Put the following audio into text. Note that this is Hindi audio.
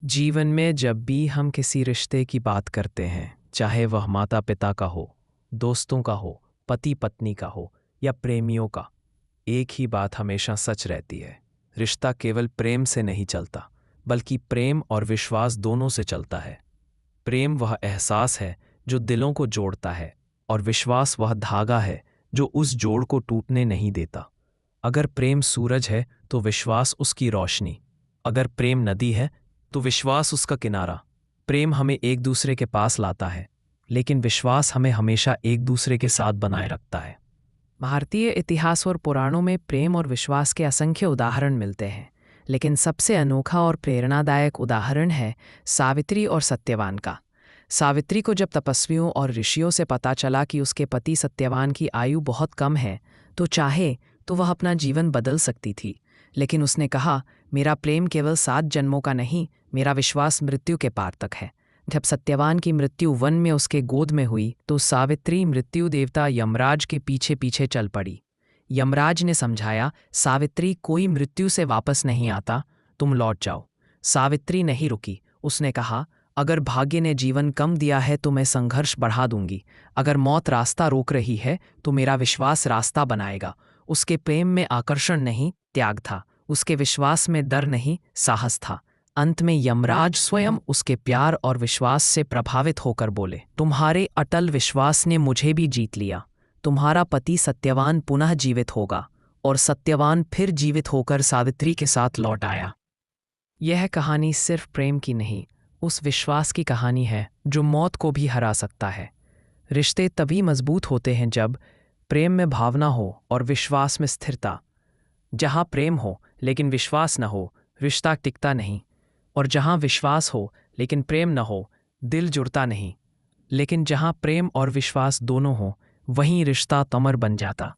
जीवन में जब भी हम किसी रिश्ते की बात करते हैं, चाहे वह माता पिता का हो, दोस्तों का हो, पति पत्नी का हो या प्रेमियों का, एक ही बात हमेशा सच रहती है। रिश्ता केवल प्रेम से नहीं चलता, बल्कि प्रेम और विश्वास दोनों से चलता है। प्रेम वह एहसास है जो दिलों को जोड़ता है, और विश्वास वह धागा है जो उस जोड़ को टूटने नहीं देता। अगर प्रेम सूरज है तो विश्वास उसकी रोशनी, अगर प्रेम नदी है तो विश्वास उसका किनारा। प्रेम हमें एक दूसरे के पास लाता है, लेकिन विश्वास हमें हमेशा एक दूसरे के साथ बनाए रखता है। भारतीय इतिहास और पुराणों में प्रेम और विश्वास के असंख्य उदाहरण मिलते हैं, लेकिन सबसे अनोखा और प्रेरणादायक उदाहरण है सावित्री और सत्यवान का। सावित्री को जब तपस्वियों और ऋषियों से पता चला कि उसके पति सत्यवान की आयु बहुत कम है, तो चाहे तो वह अपना जीवन बदल सकती थी, लेकिन उसने कहा, मेरा प्रेम केवल 7 जन्मों का नहीं, मेरा विश्वास मृत्यु के पार तक है। जब सत्यवान की मृत्यु वन में उसके गोद में हुई, तो सावित्री मृत्यु देवता यमराज के पीछे पीछे चल पड़ी। यमराज ने समझाया, सावित्री, कोई मृत्यु से वापस नहीं आता, तुम लौट जाओ। सावित्री नहीं रुकी। उसने कहा, अगर भाग्य ने जीवन कम दिया है तो मैं संघर्ष बढ़ा दूंगी। अगर मौत रास्ता रोक रही है तो मेरा विश्वास रास्ता बनाएगा। उसके प्रेम में आकर्षण नहीं, त्याग था। उसके विश्वास में डर नहीं, साहस था। अंत में यमराज स्वयं उसके प्यार और विश्वास से प्रभावित होकर बोले, तुम्हारे अटल विश्वास ने मुझे भी जीत लिया। तुम्हारा पति सत्यवान पुनः जीवित होगा। और सत्यवान फिर जीवित होकर सावित्री के साथ लौट आया। यह कहानी सिर्फ प्रेम की नहीं, उस विश्वास की कहानी है जो मौत को भी हरा सकता है। रिश्ते तभी मजबूत होते हैं जब प्रेम में भावना हो और विश्वास में स्थिरता। जहाँ प्रेम हो लेकिन विश्वास न हो, रिश्ता टिकता नहीं। और जहाँ विश्वास हो लेकिन प्रेम न हो, दिल जुड़ता नहीं। लेकिन जहाँ प्रेम और विश्वास दोनों हो, वहीं रिश्ता तमर बन जाता।